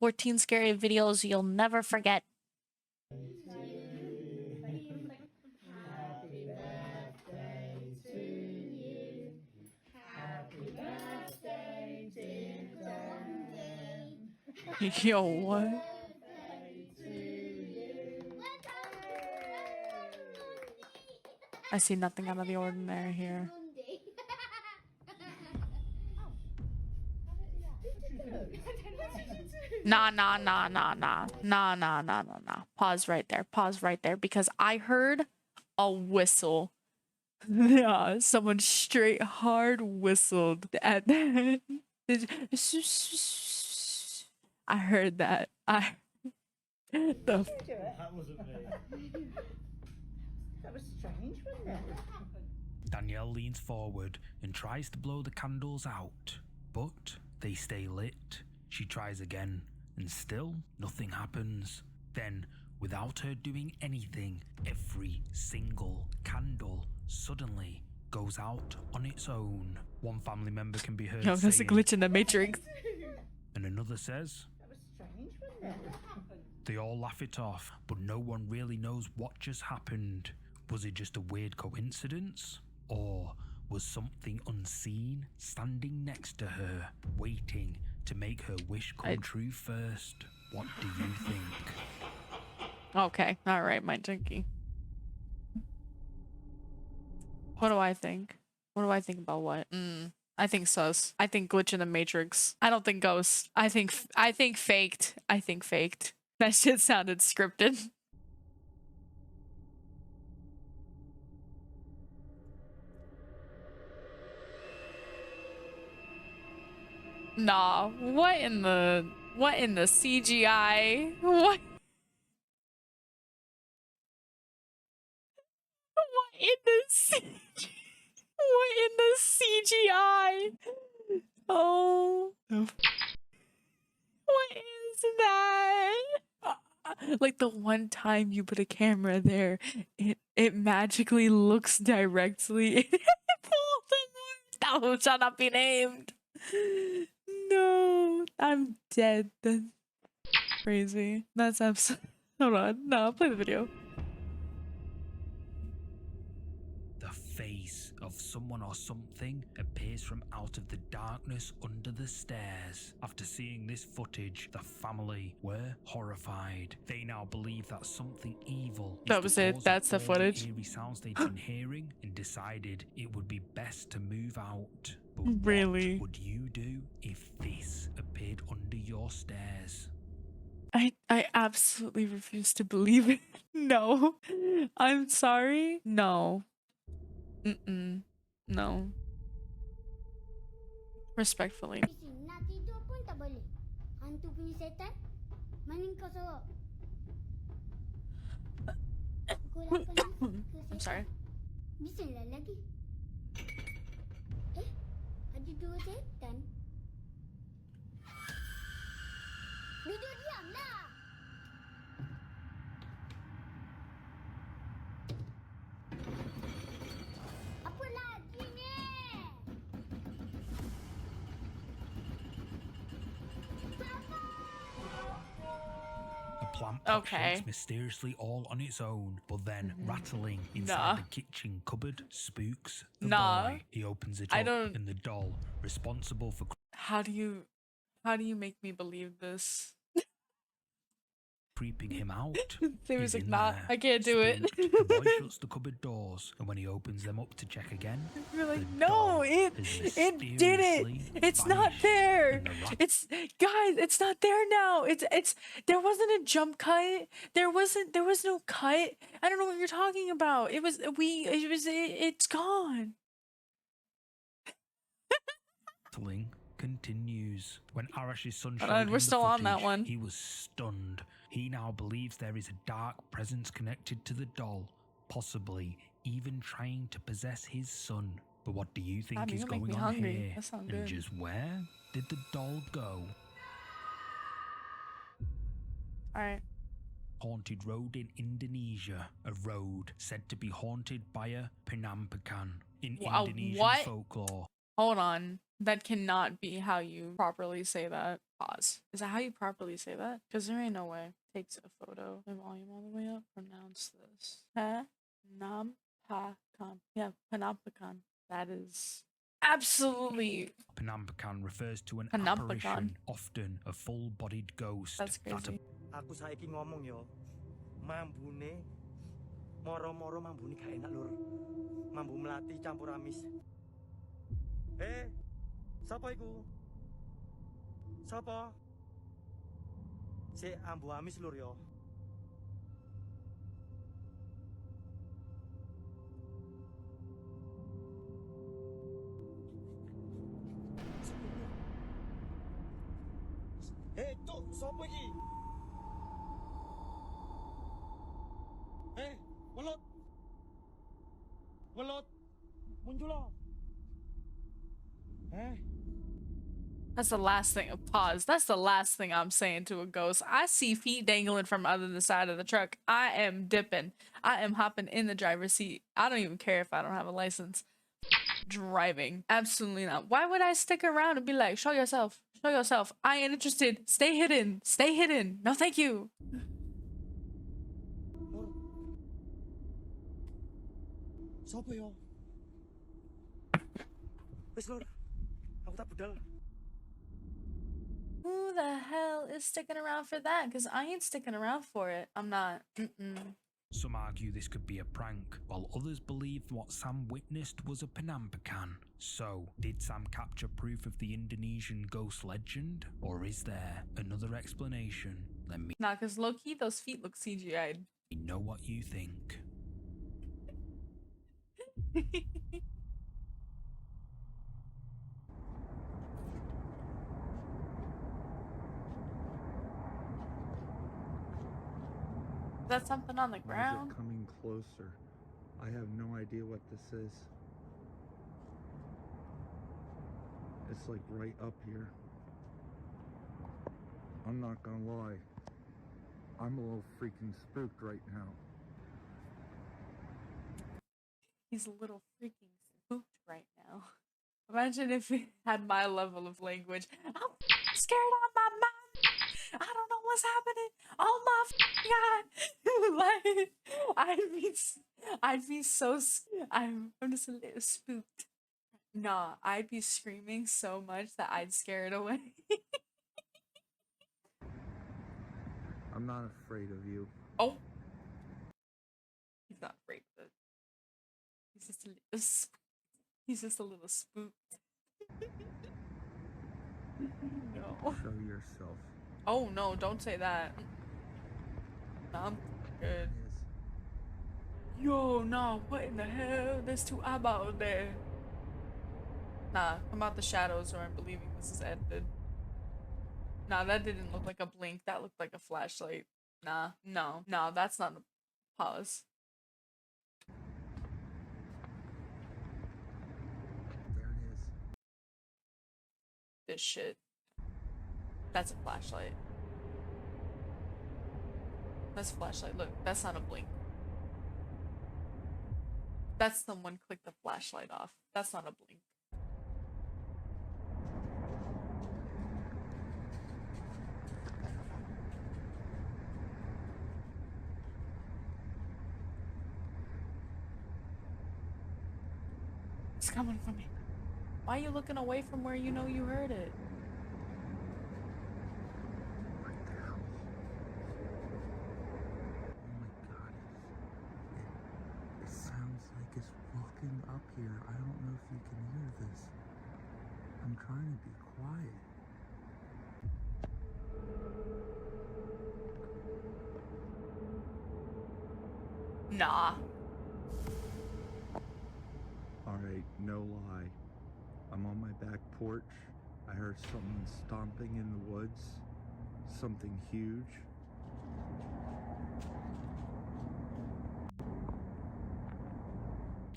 14 scary videos you'll never forget. Happy birthday to you. Happy birthday, dear Dundee. Yo, what? I see nothing out of the ordinary here. Nah. Pause right there. Pause right there because I heard a whistle. Yeah, someone straight hard whistled at that. I heard that. The That wasn't me. That was strange, wasn't it? Danielle leans forward and tries to blow the candles out, but they stay lit. She tries again, and still nothing happens. Then, without her doing anything, every single candle suddenly goes out on its own. One family member can be heard Yo, there's a saying, glitch in the Matrix. and another says, That was strange, wasn't it? they all laugh it off, but no one really knows what just happened. Was it just a weird coincidence? Or was something unseen standing next to her, waiting to make her wish come true first? What do you think? Okay, alright, my junkie. What do I think? What do I think about what? I think sus. I think glitch in the Matrix. I don't think ghost. I think faked. I think faked. That shit sounded scripted. Nah, what in the CGI? What in the CGI? Oh. What is that? Like the one time you put a camera there, it magically looks directly at Voldemort. That shall not be named. No, I'm dead. That's crazy. That's absolutely. Hold on. No, play the video. The face of someone or something appears from out of the darkness under the stairs. After seeing this footage, the family were horrified. They now believe that something evil is That was the it. cause That's of the all footage. eerie sounds they'd been hearing, and decided it would be best to move out. But Really? what would you do if this appeared under your stairs? I absolutely refuse to believe it. No. I'm sorry. No. No. Respectfully. Natidur pun tak boleh. Hantu punya setan, maning kau sorok. Pukul 8 ke I'm setan. sorry. Bisinglah lagi. Ada dua setan. Duduk diam lah. Apa lagi ni? A plant that Okay. shakes mysteriously all on its own, but then rattling inside the kitchen cupboard spooks the boy. He opens it up, and the doll, responsible for How do you make me believe this? creeping him out, Seriously, is in not. there. I can't do it. Spooked, the boy shuts the cupboard doors, and when he opens them up to check again, You're like, the no, doll it has did it. mysteriously It's not vanished, there. and the rat It's guys, it's not there now. It's there wasn't a jump cut. There was no cut. I don't know what you're talking about. It's gone. rattling continues. When Arash's son Hold showed on, him we're the still on that footage, one. he was stunned. He now believes there is a dark presence connected to the doll, possibly even trying to possess his son. But what do you think God, is you make going me on hungry. here? That sounds And good. just where did the doll go? All right. Haunted road in Indonesia, a road said to be haunted by a penampakan in Indonesian what? folklore. Hold on. That cannot be how you properly say that. Pause. Is that how you properly say that? Because there ain't no way. Takes a photo. The volume all the way up. Pronounce this. Panampakan. Yeah, Panampakan. That is absolutely. Panampakan refers to an Panampakan. apparition, often a full-bodied ghost. That's crazy. Aku saiki ngomong yo. Mambune moro-moro mambune gak enak lur. Mambu melati campur amis. Sapa iku? Sapa? Si ambu amis lur yo. Cuk, sapa iki? Welut. Welut. Muncul lo. That's the last thing. Pause. That's the last thing I'm saying to a ghost. I see feet dangling from under the side of the truck. I am dipping. I am hopping in the driver's seat. I don't even care if I don't have a license. Driving. Absolutely not. Why would I stick around and be like, show yourself. Show yourself. I ain't interested. Stay hidden. Stay hidden. No, thank you. Sapa yo? Wis lur. Aku tak budal. Who the hell is sticking around for that? Because I ain't sticking around for it. I'm not. Some argue this could be a prank, while others believe what Sam witnessed was a Panampakan. So, did Sam capture proof of the Indonesian ghost legend? Or is there another explanation? Let me Nah, because low-key, those feet look CGI'd. know what you think. Is that something on the ground? Why is it coming closer? I have no idea what this is. It's like right up here. I'm not gonna lie. I'm a little freaking spooked right now. He's a little freaking spooked right now. Imagine if he had my level of language. I'm scared on my mind. I don't know what's happening. Oh my god! Like, I'd be so. I'm just a little spooked. Nah, I'd be screaming so much that I'd scare it away. I'm not afraid of you. Oh, he's not afraid of it. He's just a little. He's just a little spooked. No. Show yourself. Oh no, don't say that. Nah, I'm good. Yo, nah, what in the hell? There's two eyeballs there. Nah, come out the shadows or I'm believing this is ended. Nah, that didn't look like a blink. That looked like a flashlight. Nah, no, that's not a pause. There it is. This shit. That's a flashlight. That's a flashlight. Look, that's not a blink. That's someone clicked the flashlight off. That's not a blink. It's coming from me. Why are you looking away from where you know you heard it? What the hell? Oh my god. It sounds like it's walking up here. I don't know if you can hear this. I'm trying to be quiet. Nah. Alright, no lie. I'm on my back porch. I heard something stomping in the woods. Something huge.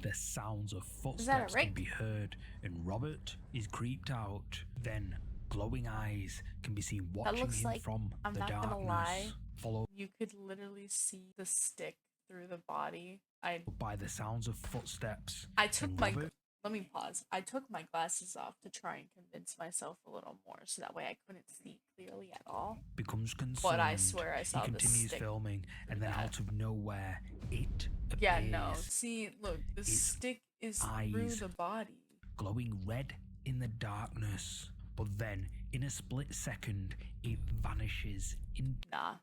The sounds of that a footsteps can rick? be heard, and Robert is creeped out. Then, glowing eyes can be seen watching looks him like- from I'm the not gonna darkness, lie. followed You could literally see the stick through the body. by the sounds of footsteps. I took and my Robert Let me pause. I took my glasses off to try and convince myself a little more so that way I couldn't see clearly at all. Becomes concerned. But I swear I saw he the continues stick filming, and then that. out of nowhere, it Yeah, appears. no. See, look, the His stick is through eyes the body. glowing red in the darkness. But then, in a split second, it vanishes Nah.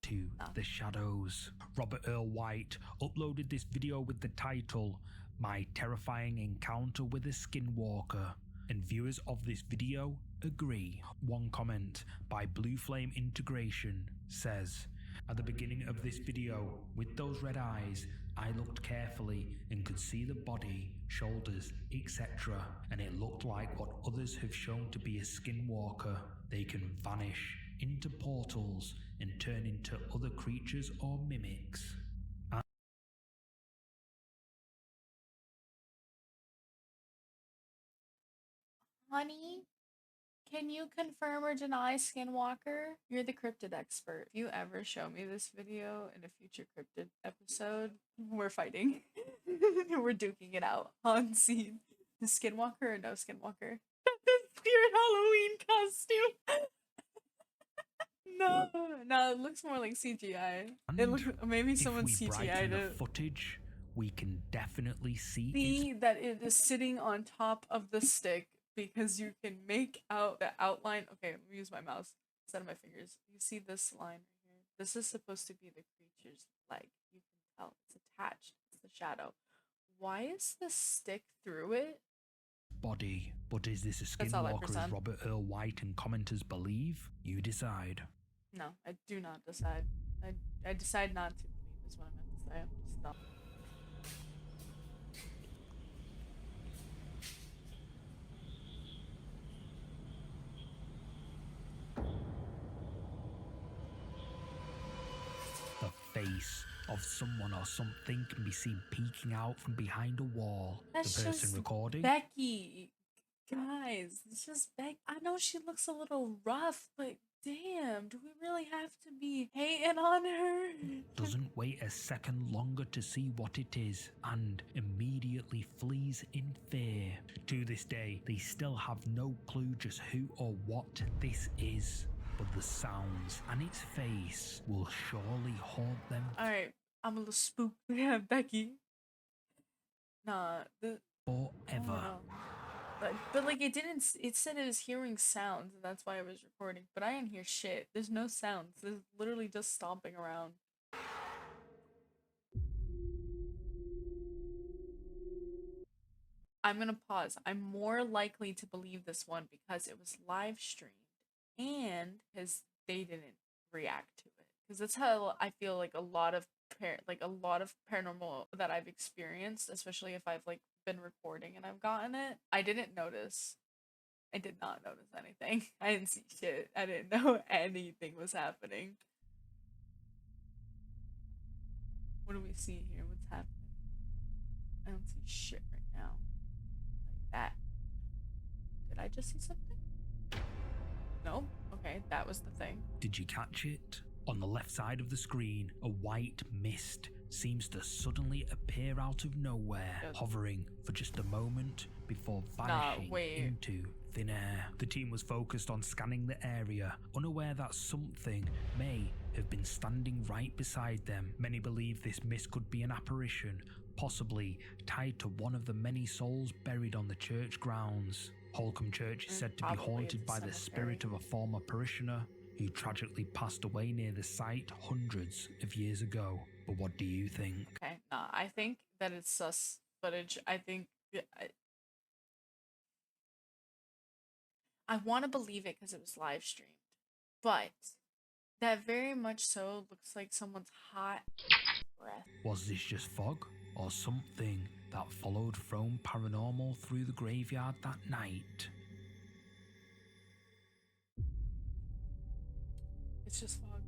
into the shadows. Robert Earl White uploaded this video with the title, "My Terrifying Encounter with a Skinwalker," and viewers of this video agree. One comment by Blue Flame Integration says, "At the beginning of this video, with those red eyes, I looked carefully and could see the body, shoulders, etc. and it looked like what others have shown to be a skinwalker. They can vanish into portals and turn into other creatures or mimics." Honey, can you confirm or deny Skinwalker? You're the cryptid expert. If you ever show me this video in a future cryptid episode, we're fighting. We're duking it out on scene. The Skinwalker or no Skinwalker? Spirit Halloween costume. No, it looks more like CGI. It looks maybe someone if we brighten CGI'd the it. footage, we can definitely see See that it is sitting on top of the stick because you can make out the outline. Okay, let me use my mouse instead of my fingers. You see this line right here? This is supposed to be the creature's leg. You can tell it's attached. It's the shadow. Why is the stick through it? body. But is this a That's all I skinwalker as present. Robert Earl White and commenters believe? You decide. No, I do not decide. I decide not to believe is what I meant to say. I'm just not. The face of someone or something can be seen peeking out from behind a wall. That's the person just recording Becky. Guys, it's just Becky. I know she looks a little rough, but damn, do we really have to be hating on her? doesn't wait a second longer to see what it is and immediately flees in fear. To this day, they still have no clue just who or what this is, but the sounds and its face will surely haunt them Alright, I'm a little spooked. Yeah, Becky. Nah, I don't forever. know. But like it didn't. It said it was hearing sounds, and that's why I was recording. But I didn't hear shit. There's no sounds. There's literally just stomping around. I'm gonna pause. I'm more likely to believe this one because it was live streamed and because they didn't react to it. Because that's how I feel like a lot of paranormal that I've experienced, especially if I've like been recording and I've gotten it. I didn't notice. I did not notice anything. I didn't see shit. I didn't know anything was happening. What do we see here? What's happening? I don't see shit right now. That. Did I just see something? No? Okay, that was the thing. Did you catch it? On the left side of the screen, a white mist seems to suddenly appear out of nowhere, hovering for just a moment before vanishing into thin air. The team was focused on scanning the area, unaware that something may have been standing right beside them. Many believe this mist could be an apparition, possibly tied to one of the many souls buried on the church grounds. Holcombe Church is said to be haunted by the spirit of a former parishioner who tragically passed away near the site hundreds of years ago. But what do you think? Okay, nah, I think that it's sus footage. I think I want to believe it because it was live streamed, but that very much so looks like someone's hot breath. Was this just fog or something that followed Frome Paranormal through the graveyard that night? It's just fog.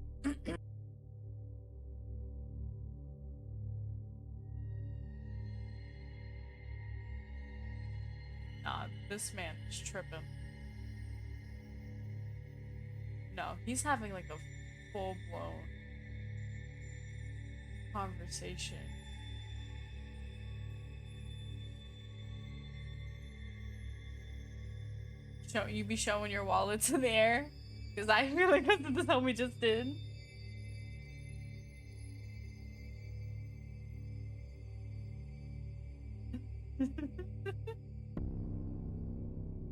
Nah, this man is tripping. No, he's having like a full-blown conversation. You be showing your wallets in the air? Because I feel like that's what the homie just did.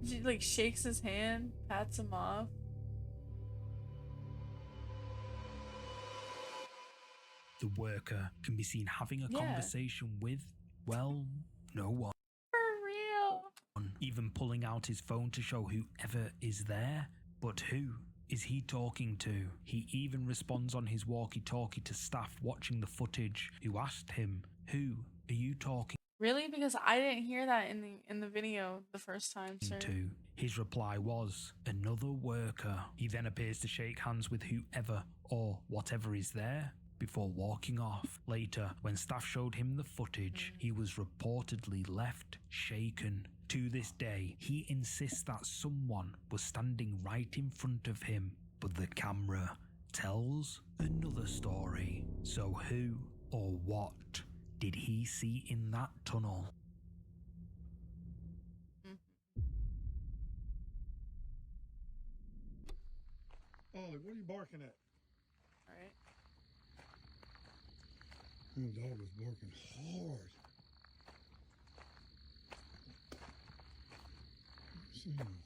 She like shakes his hand, pats him off. The worker can be seen having a conversation with, well, no one. For real. Even pulling out his phone to show whoever is there. But who is he talking to? He even responds on his walkie-talkie to staff watching the footage, who asked him, "Who are you talking Really? Because I didn't hear that in the video the first time, sir. to?" His reply was, "Another worker." He then appears to shake hands with whoever or whatever is there before walking off. Later, when staff showed him the footage, he was reportedly left shaken. To this day, he insists that someone was standing right in front of him, but the camera tells another story. So who or what did he see in that tunnel? Ollie, what are you barking at? Alright. That dog was barking hard. I see nothing.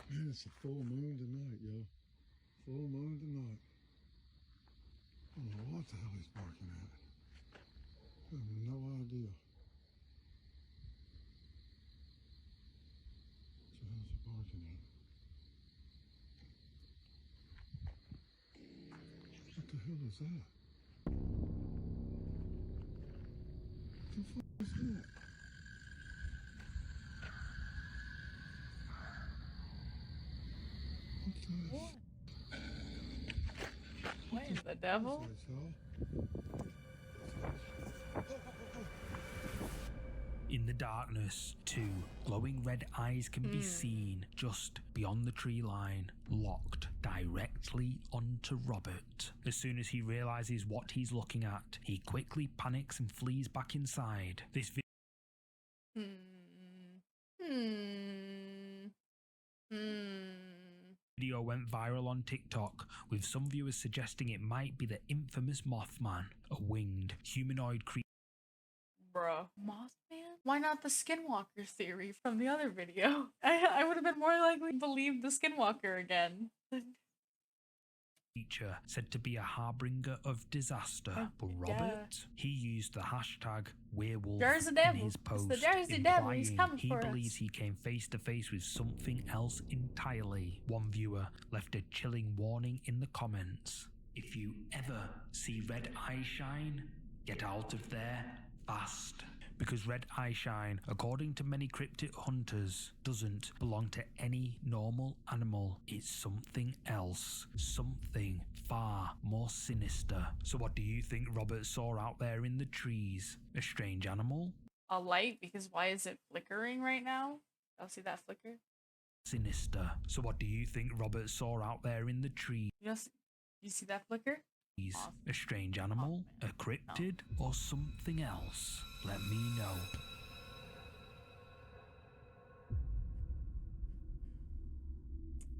Man, it's a full moon tonight, yo. Full moon tonight. I don't know what the hell he's barking at. I have no idea. What the hell is he barking at? What the hell is that? What the fuck is that? What the? What is the devil? What's this, y'all? In the darkness, two glowing red eyes can be seen just beyond the tree line, locked directly onto Robert. As soon as he realizes what he's looking at, he quickly panics and flees back inside. This video went viral on TikTok, with some viewers suggesting it might be the infamous Mothman, a winged humanoid creature. Bruh. Mothman? Why not the Skinwalker theory from the other video? I would have been more likely to believe the Skinwalker again. Creature said to be a harbinger of disaster, but Robert, he used the hashtag werewolf There's the in devil. his It's post, the Jersey devil. He's implying coming he for believes us. he came face to face with something else entirely. One viewer left a chilling warning in the comments: "If you ever see red eye shine, get out of there fast." Because red eye shine, according to many cryptid hunters, doesn't belong to any normal animal. It's something else, something far more sinister. So what do you think Robert saw out there in the trees? A strange animal? A light? Because why is it flickering right now? I'll see that flicker. Sinister. So what do you think Robert saw out there in the trees? You see that flicker? A strange animal? A cryptid? Or something else? Let me know.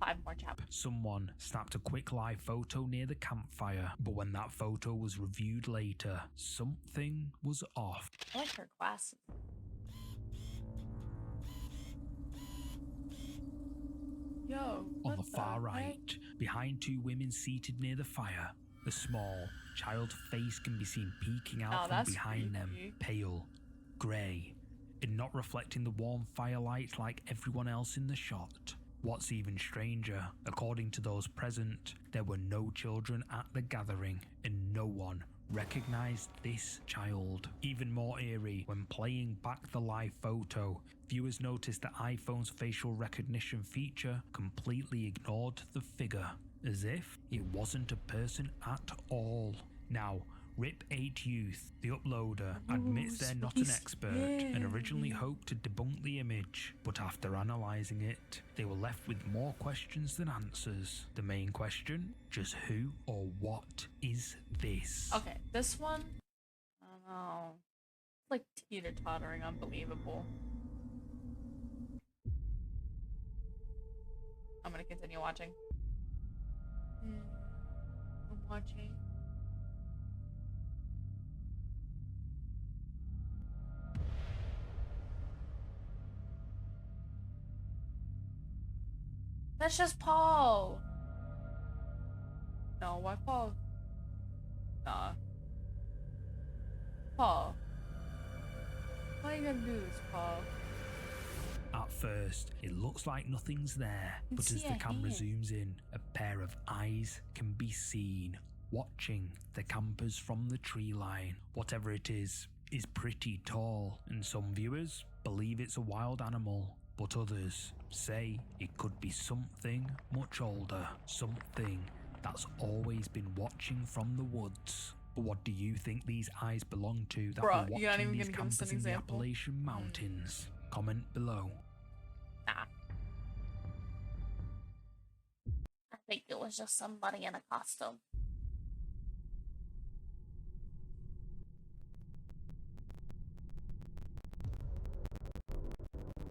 5 more chapters. Someone snapped a quick live photo near the campfire, but when that photo was reviewed later, something was off. I like her glasses. Yo, On what the far heck? right, behind two women seated near the fire, a small child face can be seen peeking out Oh, from that's behind them, creepy. pale, grey, and not reflecting the warm firelight like everyone else in the shot. What's even stranger, according to those present, there were no children at the gathering, and no one recognized this child. Even more eerie, when playing back the live photo, viewers noticed that iPhone's facial recognition feature completely ignored the figure, as if it wasn't a person at all. Now, Rip8 Youth, the uploader, admits they're not an expert and originally hoped to debunk the image, but after analysing it, they were left with more questions than answers. The main question, just who or what is this? Okay, this one, I don't know. It's like teeter-tottering, unbelievable. I'm gonna continue watching. I'm watching. That's just Paul. No, why Paul? Nah. Paul. Why are you gonna do this, Paul? At first, it looks like nothing's there, but as the camera zooms in, a pair of eyes can be seen, watching the campers from the tree line. Whatever it is pretty tall, and some viewers believe it's a wild animal, but others say it could be something much older, something that's always been watching from the woods. But what do you think these eyes belong to that Bruh, were you're not watching even these gonna give us an campers in the example? Appalachian Mountains? Comment below. Nah. I think it was just somebody in a costume.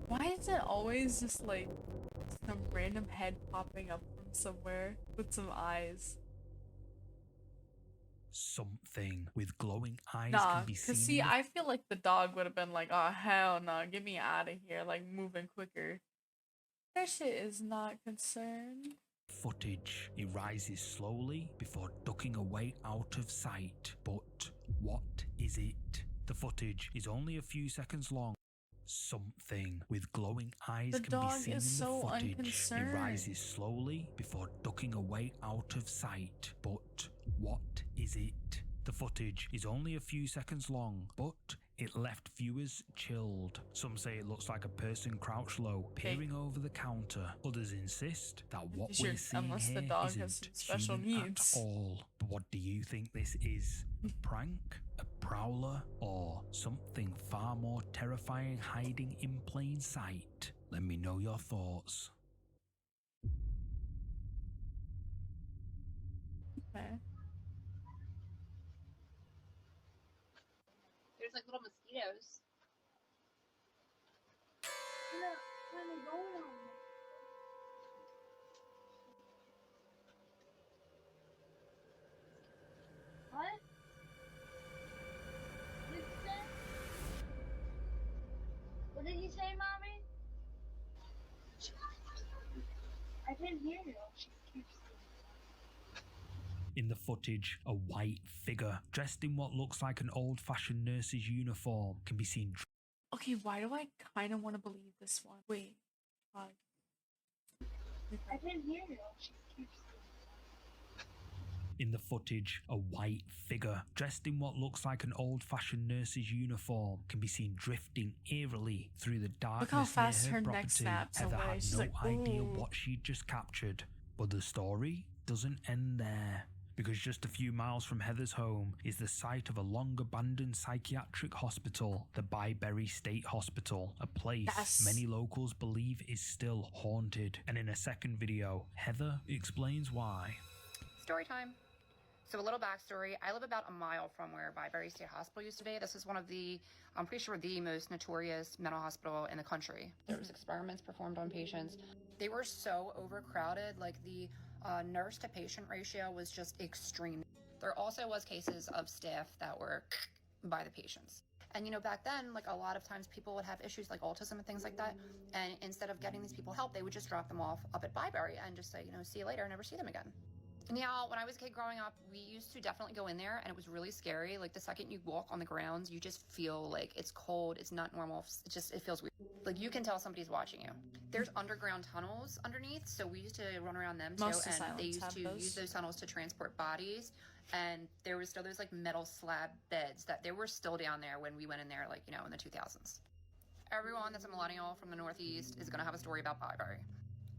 Why is it always just like some random head popping up from somewhere with some eyes? Something with glowing eyes Nah, can be seen. cause see, I feel like the dog would have been like, "Oh hell no, get me out of here!" Like moving quicker. That shit is not concerned. Footage. It rises slowly before ducking away out of sight. But what is it? The footage is only a few seconds long. Something with glowing eyes The can be dog seen in is the so footage. It unconcerned. rises slowly before ducking away out of sight. But what is it? The footage is only a few seconds long, but it left viewers chilled. Some say it looks like a person crouched low, peering over the counter. Others insist that what Sure, we're seeing unless the here dog has isn't some special human needs. at all. But what do you think this is? A prank? A prowler? Or something far more terrifying hiding in plain sight? Let me know your thoughts. Okay. There's like little mosquitoes. Look, what are they going on? What? What did you say? What did you say, Mommy? I didn't hear you. In the footage, a white figure dressed in what looks like an old-fashioned nurse's uniform can be seen. Okay, why do I kind of want to believe this one? Wait. I didn't hear you. In the footage, a white figure dressed in what looks like an old-fashioned nurse's uniform can be seen drifting eerily through the darkness. Look how fast near her her neck property. snaps Heather away. had She's no like, idea "Ooh." what she'd just captured, but the story doesn't end there. Because just a few miles from Heather's home is the site of a long-abandoned psychiatric hospital, the Byberry State Hospital, a place many locals believe is still haunted. And in a second video, Heather explains why. Story time. So a little backstory. I live about a mile from where Byberry State Hospital used to be. This is one of the, I'm pretty sure, the most notorious mental hospital in the country. There was experiments performed on patients. They were so overcrowded, like the nurse to patient ratio was just extreme. There also was cases of staff that were by the patients. And, you know, back then, like a lot of times people would have issues like autism and things like that. And instead of getting these people help, they would just drop them off up at Byberry and just say, you know, see you later, and never see them again. Now, when I was a kid growing up, we used to definitely go in there, and it was really scary. Like the second you walk on the grounds, you just feel like it's cold, it's not normal, it feels weird. Like you can tell somebody's watching you. There's underground tunnels underneath, so we used to run around them too, Most and asylums they used have to those. use those tunnels to transport bodies. And there was still those like metal slab beds that they were still down there when we went in there, like, you know, in the 2000s. Everyone that's a millennial from the Northeast is gonna have a story about Byberry.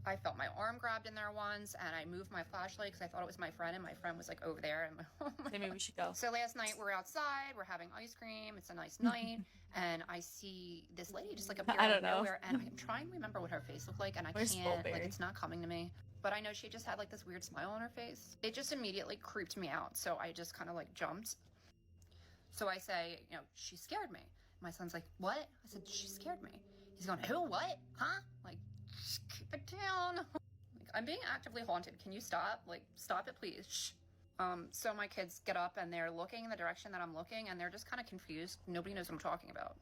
I felt my arm grabbed in there once, and I moved my flashlight because I thought it was my friend, and my friend was like over there. And oh my Maybe we should go. So last night we're outside, we're having ice cream. It's a nice night, and I see this lady just like appear I out don't of know. nowhere, and I'm trying to remember what her face looked like, and I Where's can't. Like Mulberry? it's not coming to me. But I know she just had like this weird smile on her face. It just immediately creeped me out, so I just kind of like jumped. So I say, you know, she scared me. My son's like, what? I said, she scared me. He's going, who? What? Huh? Like, keep it down. I'm being actively haunted. Can you stop? Like, stop it, please. Shh. So my kids get up and they're looking in the direction that I'm looking, and they're just kind of confused. Nobody knows what I'm talking about.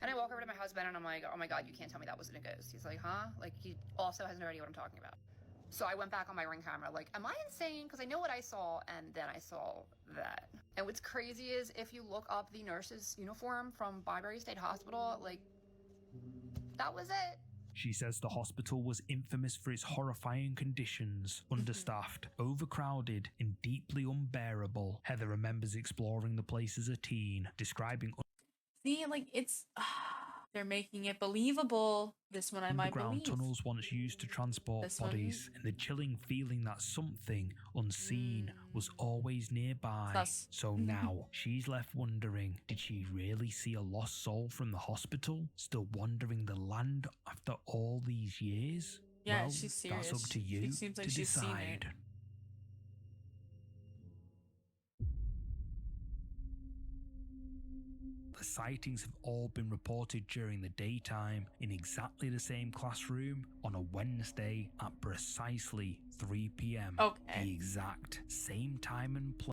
And I walk over to my husband and I'm like, oh my God, you can't tell me that wasn't a ghost. He's like, huh? Like, he also has no idea what I'm talking about. So I went back on my Ring camera, like, am I insane? Because I know what I saw, and then I saw that. And what's crazy is if you look up the nurse's uniform from Byberry State Hospital, like, that was it. She says the hospital was infamous for its horrifying conditions, understaffed, overcrowded, and deeply unbearable. Heather remembers exploring the place as a teen, describing See, like, it's they're making it believable. This one I might underground believe. tunnels once used to transport This one- bodies, and the chilling feeling that something unseen was always nearby. Sus. So now she's left wondering, did she really see a lost soul from the hospital, still wandering the land after all these years? Yeah, Well, she's serious. that's up to She you seems like to she's seen it. decide. The sightings have all been reported during the daytime in exactly the same classroom on a Wednesday at precisely 3 p.m. Okay. The exact same time and place.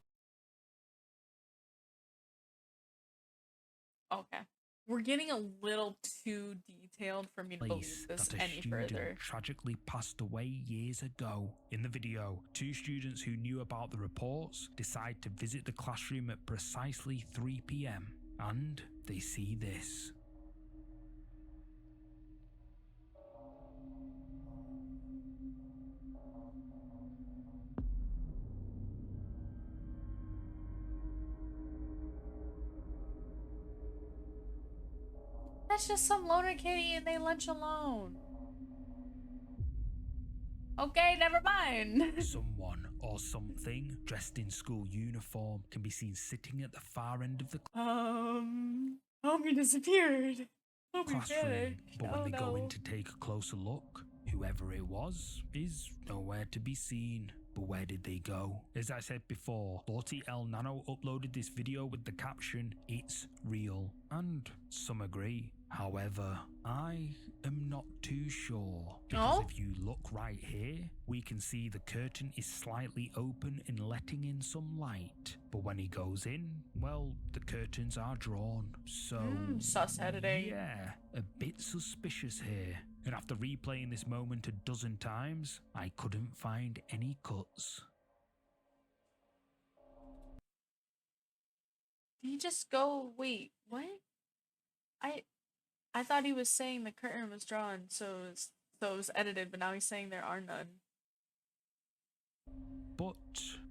Okay. We're getting a little too detailed for me to believe this That a any student further. tragically passed away years ago. In the video, two students who knew about the reports decide to visit the classroom at precisely 3 p.m. and they see this. That's just some loner kitty and they lunch alone. Okay, never mind. Someone or something dressed in school uniform can be seen sitting at the far end of the Homie disappeared. Homie classroom, vanished. but when Oh they go in no. to take a closer look, whoever it was is nowhere to be seen. But where did they go? As I said before, 40L Nano uploaded this video with the caption, "It's real," and some agree. However, I am not too sure, because Oh? if you look right here, we can see the curtain is slightly open and letting in some light. But when he goes in, well, the curtains are drawn. So, sus editing. yeah, a bit suspicious here. And after replaying this moment a dozen times, I couldn't find any cuts. Did he just go, wait, what? I thought he was saying the curtain was drawn, so it was edited, but now he's saying there are none. But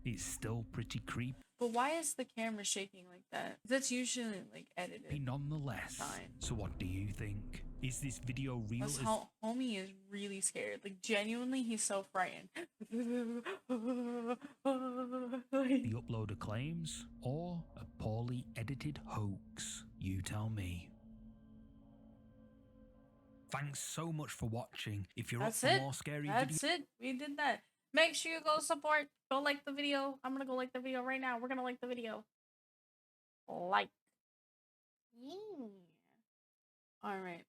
it's still pretty creepy But why is the camera shaking like that? That's usually like edited. nonetheless. Fine. So what do you think? Is this video real? This homie is really scared. Like, genuinely, he's so frightened. The uploader claims, or a poorly edited hoax? You tell me. Thanks so much for watching. If you're That's up for it. more scary That's videos, it. We did that. Make sure you go support. Go like the video. I'm gonna go like the video right now. We're gonna like the video. Like. Yeah. All right.